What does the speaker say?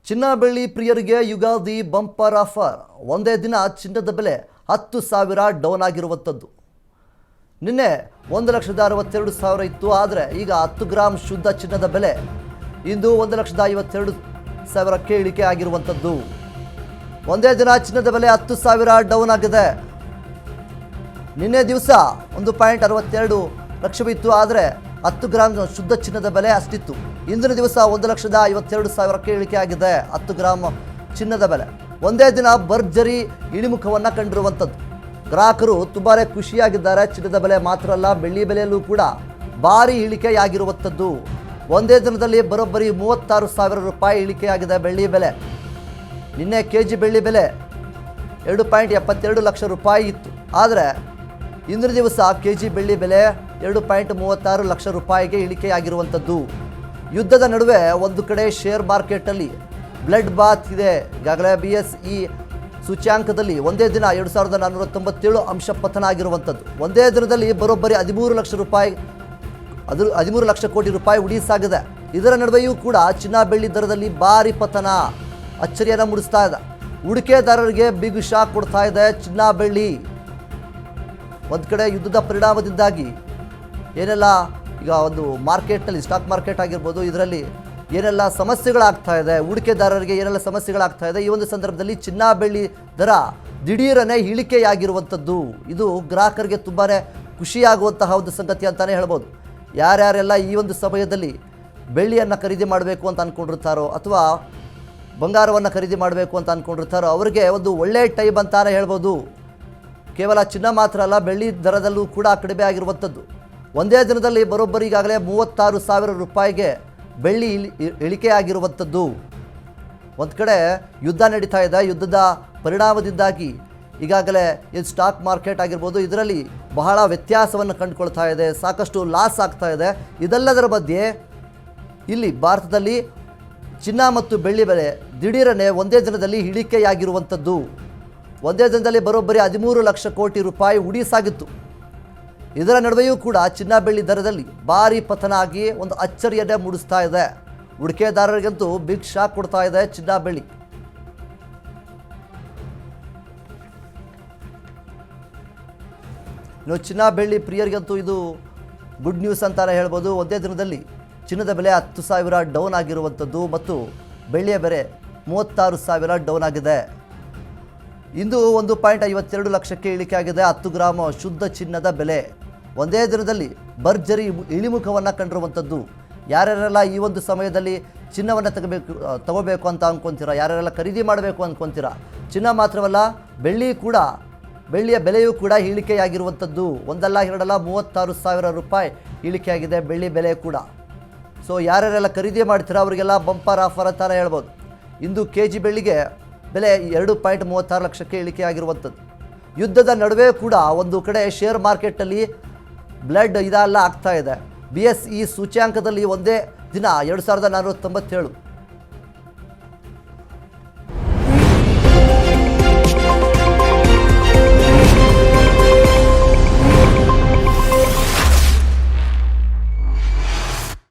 ಚಿನ್ನ ಬೆಳ್ಳಿ ಪ್ರಿಯರಿಗೆ ಯುಗಾದಿ ಬಂಪರ್ ಆಫರ್. ಒಂದೇ ದಿನ ಚಿನ್ನದ ಬೆಲೆ 10,000 ಡೌನ್ ಆಗಿರುವಂಥದ್ದು. ನಿನ್ನೆ 1,62,000 ಇತ್ತು. ಆದರೆ ಈಗ 10 ಗ್ರಾಮ್ ಶುದ್ಧ ಚಿನ್ನದ ಬೆಲೆ ಇಂದು 1,52,000ಕ್ಕೆ ಇಳಿಕೆ ಆಗಿರುವಂಥದ್ದು. ಒಂದೇ ದಿನ ಚಿನ್ನದ ಬೆಲೆ 10,000 ಡೌನ್ ಆಗಿದೆ. ನಿನ್ನೆ ದಿವಸ 1.62 ಲಕ್ಷವಿತ್ತು. ಆದರೆ 10 ಗ್ರಾಮ್ ಶುದ್ಧ ಚಿನ್ನದ ಬೆಲೆ ಅಷ್ಟಿತ್ತು. ಇಂದಿನ ದಿವಸ 1,52,000ಕ್ಕೆ ಇಳಿಕೆ ಆಗಿದೆ 10 ಗ್ರಾಮ್ ಚಿನ್ನದ ಬೆಲೆ. ಒಂದೇ ದಿನ ಭರ್ಜರಿ ಇಳಿಮುಖವನ್ನು ಕಂಡಿರುವಂಥದ್ದು. ಗ್ರಾಹಕರು ತುಂಬಾ ಖುಷಿಯಾಗಿದ್ದಾರೆ. ಚಿನ್ನದ ಬೆಲೆ ಮಾತ್ರ ಅಲ್ಲ, ಬೆಳ್ಳಿ ಬೆಲೆಯಲ್ಲೂ ಕೂಡ ಭಾರಿ ಇಳಿಕೆಯಾಗಿರುವಂಥದ್ದು. ಒಂದೇ ದಿನದಲ್ಲಿ ಬರೋಬ್ಬರಿ 36,000 ರೂಪಾಯಿ ಇಳಿಕೆಯಾಗಿದೆ ಬೆಳ್ಳಿ ಬೆಲೆ. ನಿನ್ನೆ KG ಬೆಳ್ಳಿ ಬೆಲೆ 2.72 ಲಕ್ಷ ರೂಪಾಯಿ ಇತ್ತು. ಆದರೆ ಇಂದಿನ ದಿವಸ KG ಬೆಳ್ಳಿ ಬೆಲೆ 2.36 ಲಕ್ಷ ರೂಪಾಯಿಗೆ ಇಳಿಕೆಯಾಗಿರುವಂಥದ್ದು. ಯುದ್ಧದ ನಡುವೆ ಒಂದು ಕಡೆ ಶೇರ್ ಮಾರ್ಕೆಟಲ್ಲಿ ಬ್ಲಡ್ ಬಾತ್ ಇದೆ. ಈಗಾಗಲೇ BSE ಸೂಚ್ಯಾಂಕದಲ್ಲಿ ಒಂದೇ ದಿನ 2,497 ಅಂಶ ಪತನ ಆಗಿರುವಂಥದ್ದು. ಒಂದೇ ದಿನದಲ್ಲಿ ಬರೋಬ್ಬರಿ 13 ಲಕ್ಷ ರೂಪಾಯಿ 13 ಲಕ್ಷ ಕೋಟಿ ರೂಪಾಯಿ ಉಳಿಸಾಗಿದೆ. ಇದರ ನಡುವೆಯೂ ಕೂಡ ಚಿನ್ನ ಬೆಳ್ಳಿ ದರದಲ್ಲಿ ಭಾರಿ ಪತನ ಅಚ್ಚರಿಯನ್ನು ಮೂಡಿಸ್ತಾ ಇದೆ. ಹೂಡಿಕೆದಾರರಿಗೆ ಬಿಗ್ ಶಾಕ್ ಕೊಡ್ತಾ ಇದೆ ಚಿನ್ನ ಬೆಳ್ಳಿ. ಒಂದು ಕಡೆ ಯುದ್ಧದ ಪರಿಣಾಮದಿಂದಾಗಿ ಏನೆಲ್ಲ ಈಗ ಒಂದು ಮಾರ್ಕೆಟ್ನಲ್ಲಿ ಸ್ಟಾಕ್ ಮಾರ್ಕೆಟ್ ಆಗಿರ್ಬೋದು, ಇದರಲ್ಲಿ ಏನೆಲ್ಲ ಸಮಸ್ಯೆಗಳಾಗ್ತಾ ಇದೆ, ಹೂಡಿಕೆದಾರರಿಗೆ ಏನೆಲ್ಲ ಸಮಸ್ಯೆಗಳಾಗ್ತಾ ಇದೆ. ಈ ಒಂದು ಸಂದರ್ಭದಲ್ಲಿ ಚಿನ್ನ ಬೆಳ್ಳಿ ದರ ದಿಢೀರನೇ ಇಳಿಕೆಯಾಗಿರುವಂಥದ್ದು ಇದು ಗ್ರಾಹಕರಿಗೆ ತುಂಬಾ ಖುಷಿಯಾಗುವಂತಹ ಒಂದು ಸಂಗತಿ ಅಂತಲೇ ಹೇಳ್ಬೋದು. ಯಾರ್ಯಾರೆಲ್ಲ ಈ ಒಂದು ಸಮಯದಲ್ಲಿ ಬೆಳ್ಳಿಯನ್ನು ಖರೀದಿ ಮಾಡಬೇಕು ಅಂತ ಅಂದ್ಕೊಂಡಿರ್ತಾರೋ ಅಥವಾ ಬಂಗಾರವನ್ನು ಖರೀದಿ ಮಾಡಬೇಕು ಅಂತ ಅಂದ್ಕೊಂಡಿರ್ತಾರೋ ಅವರಿಗೆ ಒಂದು ಒಳ್ಳೆಯ ಟೈಮ್ ಅಂತಾನೆ ಹೇಳ್ಬೋದು. ಕೇವಲ ಚಿನ್ನ ಮಾತ್ರ ಅಲ್ಲ, ಬೆಳ್ಳಿ ದರದಲ್ಲೂ ಕೂಡ ಕಡಿಮೆ ಆಗಿರುವಂಥದ್ದು. ಒಂದೇ ದಿನದಲ್ಲಿ ಬರೋಬ್ಬರಿ ಈಗಾಗಲೇ 36,000 ರೂಪಾಯಿಗೆ ಬೆಳ್ಳಿ ಇಳಿಕೆಯಾಗಿರುವಂಥದ್ದು. ಒಂದು ಕಡೆ ಯುದ್ಧ ನಡೀತಾ ಇದೆ. ಯುದ್ಧದ ಪರಿಣಾಮದಿಂದಾಗಿ ಈಗಾಗಲೇ ಇದು ಸ್ಟಾಕ್ ಮಾರ್ಕೆಟ್ ಆಗಿರ್ಬೋದು, ಇದರಲ್ಲಿ ಬಹಳ ವ್ಯತ್ಯಾಸವನ್ನು ಕಂಡುಕೊಳ್ತಾ ಇದೆ, ಸಾಕಷ್ಟು ಲಾಸ್ ಆಗ್ತಾ ಇದೆ. ಇದೆಲ್ಲದರ ಮಧ್ಯೆ ಇಲ್ಲಿ ಭಾರತದಲ್ಲಿ ಚಿನ್ನ ಮತ್ತು ಬೆಳ್ಳಿ ಬೆಲೆ ದಿಢೀರನೆ ಒಂದೇ ದಿನದಲ್ಲಿ ಇಳಿಕೆಯಾಗಿರುವಂಥದ್ದು. ಒಂದೇ ದಿನದಲ್ಲಿ ಬರೋಬ್ಬರಿ 13 ಲಕ್ಷ ಕೋಟಿ ರೂಪಾಯಿ ಉಡಿಸಾಗಿತ್ತು. ಇದರ ನಡುವೆಯೂ ಕೂಡ ಚಿನ್ನ ಬೆಳ್ಳಿ ದರದಲ್ಲಿ ಭಾರಿ ಪತನ ಆಗಿ ಒಂದು ಅಚ್ಚರಿಯನ್ನೇ ಮೂಡಿಸ್ತಾ ಇದೆ. ಹೂಡಿಕೆದಾರರಿಗಂತೂ ಬಿಗ್ ಶಾಕ್ ಕೊಡ್ತಾ ಇದೆ ಚಿನ್ನ ಬೆಳ್ಳಿ. ಇನ್ನು ಚಿನ್ನ ಬೆಳ್ಳಿ ಪ್ರಿಯರಿಗಂತೂ ಇದು ಗುಡ್ ನ್ಯೂಸ್ ಅಂತಾನೆ ಹೇಳ್ಬೋದು. ಒಂದೇ ದಿನದಲ್ಲಿ ಚಿನ್ನದ ಬೆಲೆ 10,000 ಡೌನ್ ಆಗಿರುವಂಥದ್ದು ಮತ್ತು ಬೆಳ್ಳಿಯ ಬೆಲೆ 36,000 ಡೌನ್ ಆಗಿದೆ. ಇಂದು 1.52 ಲಕ್ಷಕ್ಕೆ ಇಳಿಕೆ ಆಗಿದೆ 10 ಗ್ರಾಮ್ ಶುದ್ಧ ಚಿನ್ನದ ಬೆಲೆ. ಒಂದೇ ದಿನದಲ್ಲಿ ಭರ್ಜರಿ ಇಳಿಮುಖವನ್ನು ಕಂಡಿರುವಂಥದ್ದು. ಯಾರ್ಯಾರೆಲ್ಲ ಈ ಒಂದು ಸಮಯದಲ್ಲಿ ಚಿನ್ನವನ್ನು ತಗೋಬೇಕು ಅಂತ ಅಂದ್ಕೊತೀರಾ, ಯಾರ್ಯಾರೆಲ್ಲ ಖರೀದಿ ಮಾಡಬೇಕು ಅಂದ್ಕೊತೀರಾ, ಚಿನ್ನ ಮಾತ್ರವಲ್ಲ ಬೆಳ್ಳಿಯ ಬೆಲೆಯೂ ಕೂಡ ಇಳಿಕೆಯಾಗಿರುವಂಥದ್ದು. ಒಂದಲ್ಲ ಎರಡಲ್ಲ 36,000 ರೂಪಾಯಿ ಇಳಿಕೆಯಾಗಿದೆ ಬೆಳ್ಳಿ ಬೆಲೆ ಕೂಡ. ಸೊ ಯಾರ್ಯಾರೆಲ್ಲ ಖರೀದಿ ಮಾಡ್ತೀರಾ ಅವರಿಗೆಲ್ಲ ಬಂಪರ್ ಆಫರ್ ಅಂತಾನೆ ಹೇಳ್ಬೋದು. ಇಂದು KG ಬೆಳ್ಳಿಗೆ ಬೆಲೆ 2.36 ಲಕ್ಷಕ್ಕೆ ಇಳಿಕೆಯಾಗಿರುವಂಥದ್ದು. ಯುದ್ಧದ ನಡುವೆ ಕೂಡ ಒಂದು ಕಡೆ ಶೇರ್ ಮಾರ್ಕೆಟಲ್ಲಿ ಬ್ಲಡ್ ಇದೆಲ್ಲ ಆಗ್ತಾ ಇದೆ. BSE ಸೂಚ್ಯಾಂಕದಲ್ಲಿ ಒಂದೇ ದಿನ 2,497